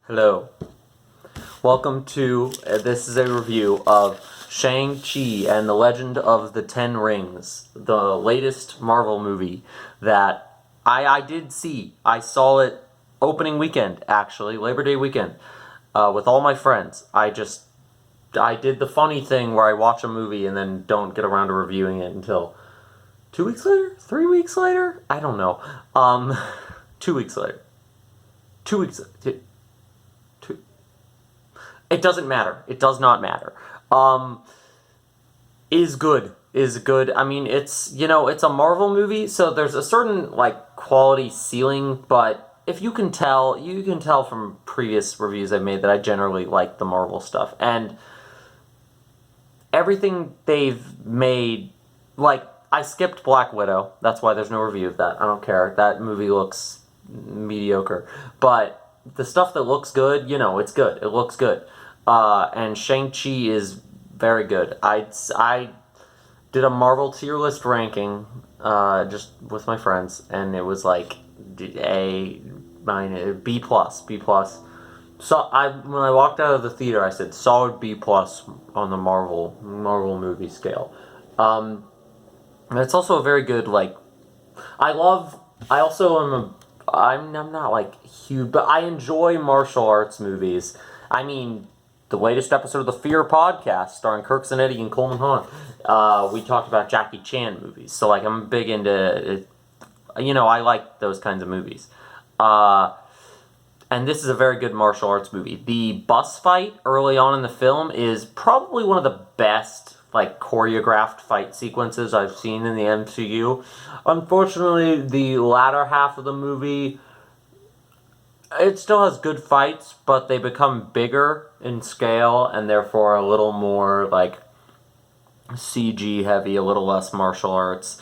Hello. Welcome to, this is a review of Shang-Chi and the Legend of the Ten Rings, the latest Marvel movie that I did see. I saw it opening weekend, actually, Labor Day weekend, with all my friends. I did the funny thing where I watch a movie and then don't get around to reviewing it until 2 weeks later? 3 weeks later? I don't know. 2 weeks later. 2 weeks later. It doesn't matter. It does not matter. Is good. Is good. I mean, it's a Marvel movie, so there's a certain, quality ceiling, but if you can tell from previous reviews I've made that I generally like the Marvel stuff. And everything they've made, I skipped Black Widow. That's why there's no review of that. I don't care. That movie looks mediocre. But the stuff that looks good, it's good. It looks good. And Shang-Chi is very good. I did a Marvel tier list ranking, just with my friends, and it was like A minus, B plus, B plus. So when I walked out of the theater, I said solid B plus on the Marvel movie scale. And it's also a very good, I'm not huge, but I enjoy martial arts movies. I mean, the latest episode of the Fear podcast, starring Kirk Zanetti and Coleman Hahn, we talked about Jackie Chan movies. So, I'm big into, I like those kinds of movies. And this is a very good martial arts movie. The bus fight early on in the film is probably one of the best, choreographed fight sequences I've seen in the MCU. Unfortunately, the latter half of the movie, it still has good fights, but they become bigger in scale and therefore a little more, CG heavy, a little less martial arts.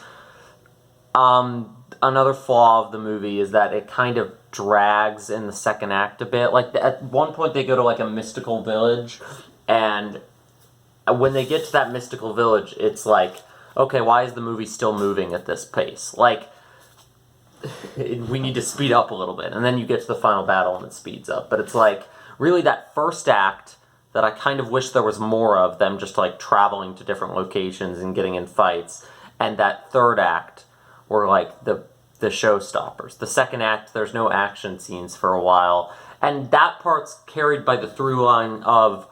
Another flaw of the movie is that it kind of drags in the second act a bit. At one point they go to, a mystical village, and when they get to that mystical village, it's okay, why is the movie still moving at this pace? We need to speed up a little bit. And then you get to the final battle and it speeds up. But it's really that first act that I kind of wish there was more of, them just traveling to different locations and getting in fights. And that third act were the showstoppers. The second act, there's no action scenes for a while. And that part's carried by the through line of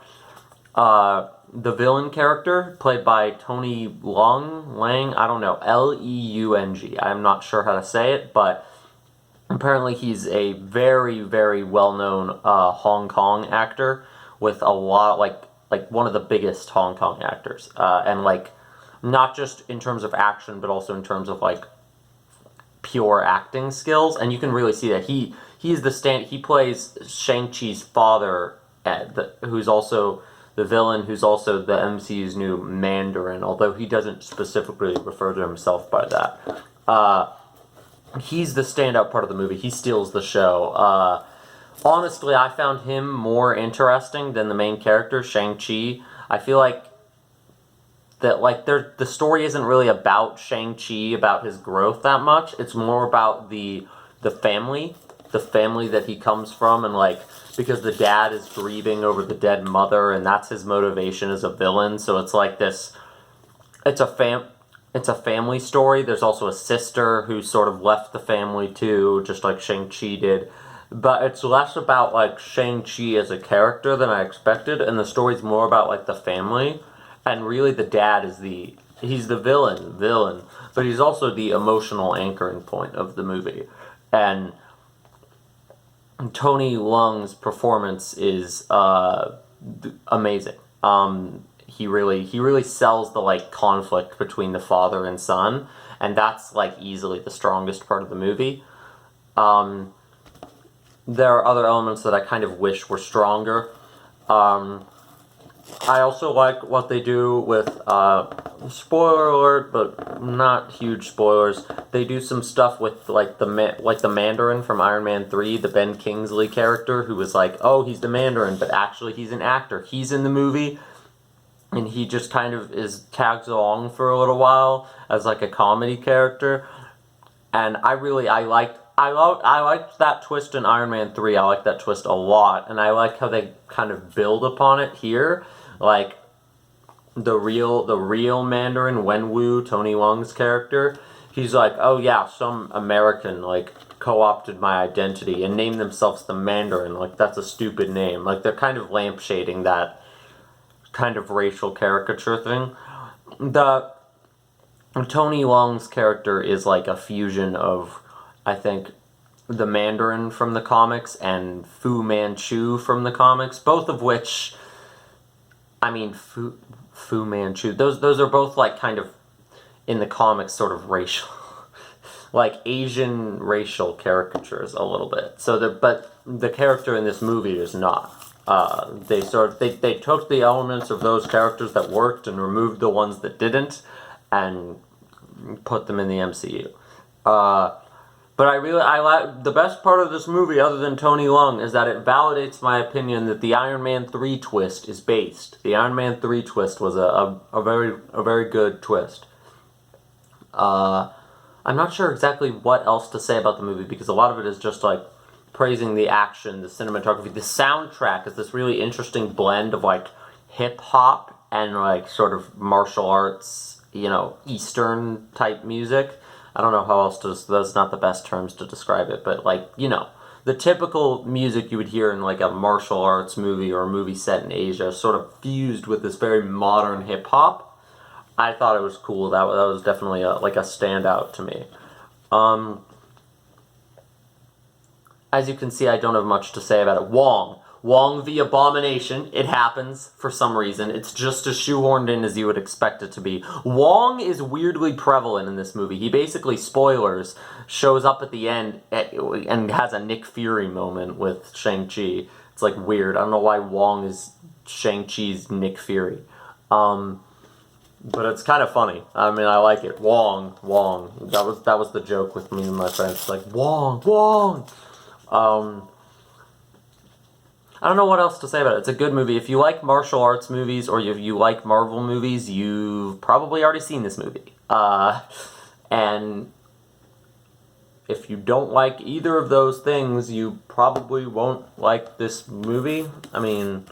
the villain character, played by Tony Lang, I don't know, Leung. I'm not sure how to say it, but apparently he's a very, very well-known Hong Kong actor with a lot, one of the biggest Hong Kong actors. And, not just in terms of action, but also in terms of, pure acting skills. And you can really see that he plays Shang-Chi's father, who's also the villain, who's also the MCU's new Mandarin, although he doesn't specifically refer to himself by that. He's the standout part of the movie. He steals the show. Honestly, I found him more interesting than the main character, Shang-Chi. I feel that the story isn't really about Shang-Chi, about his growth that much. It's more about the family that he comes from, and because the dad is grieving over the dead mother, and that's his motivation as a villain. So it's it's a family story. There's also a sister who sort of left the family too, just like Shang-Chi did. But it's less about Shang-Chi as a character than I expected, and the story's more about the family. And really the dad is he's the villain, but he's also the emotional anchoring point of the movie. And Tony Leung's performance is amazing. He really sells the conflict between the father and son, and that's easily the strongest part of the movie. There are other elements that I kind of wish were stronger. I also like what they do with, spoiler alert, but not huge spoilers. They do some stuff with, the Mandarin from Iron Man 3, the Ben Kingsley character, who was oh, he's the Mandarin, but actually he's an actor. He's in the movie, and he just kind of tags along for a little while as, a comedy character. And I liked I liked that twist in Iron Man 3. I like that twist a lot, and I like how they kind of build upon it here. Like the real Mandarin Wenwu, Tony Leung's character, he's like, oh yeah, some American like co-opted my identity and named themselves the Mandarin. Like that's a stupid name. Like they're kind of lampshading that kind of racial caricature thing. The Tony Leung's character is like a fusion of, I think, the Mandarin from the comics and Fu Manchu from the comics, both of which, I mean, Fu Manchu, those are both like kind of in the comics sort of racial, like Asian racial caricatures a little bit. But the character in this movie is not. They took the elements of those characters that worked and removed the ones that didn't, and put them in the MCU. But I like the best part of this movie, other than Tony Leung, is that it validates my opinion that the Iron Man 3 twist is based. The Iron Man 3 twist was a very good twist. I'm not sure exactly what else to say about the movie because a lot of it is just like praising the action, the cinematography. The soundtrack is this really interesting blend of like hip hop and like sort of martial arts, Eastern type music. I don't know how else those not the best terms to describe it, but like, the typical music you would hear in like a martial arts movie or a movie set in Asia, sort of fused with this very modern hip hop. I thought it was cool. That was definitely a standout to me. As you can see, I don't have much to say about it. Wong the Abomination. It happens for some reason. It's just as shoehorned in as you would expect it to be. Wong is weirdly prevalent in this movie. He basically, spoilers, shows up at the end and has a Nick Fury moment with Shang-Chi. It's like weird. I don't know why Wong is Shang-Chi's Nick Fury. But it's kind of funny. I mean, I like it. Wong. That was the joke with me and my friends. It's like, Wong. I don't know what else to say about it. It's a good movie. If you like martial arts movies or if you like Marvel movies, you've probably already seen this movie. And if you don't like either of those things, you probably won't like this movie. I mean,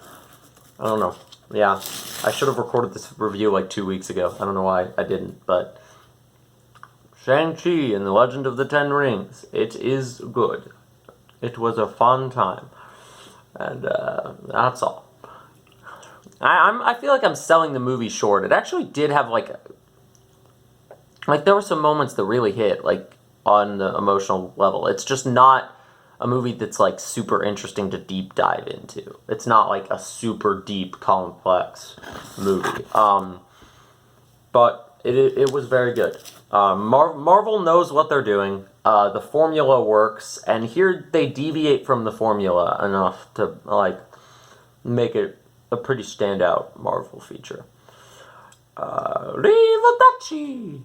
I don't know. Yeah, I should have recorded this review like 2 weeks ago. I don't know why I didn't, but Shang-Chi and the Legend of the Ten Rings. It is good. It was a fun time. And that's all. I feel like I'm selling the movie short. It actually did have like there were some moments that really hit like on the emotional level. It's just not a movie that's like super interesting to deep dive into. It's not like a super deep, complex movie. But it was very good. Marvel knows what they're doing. The formula works, and here they deviate from the formula enough to like make it a pretty standout Marvel feature. Arrivederci!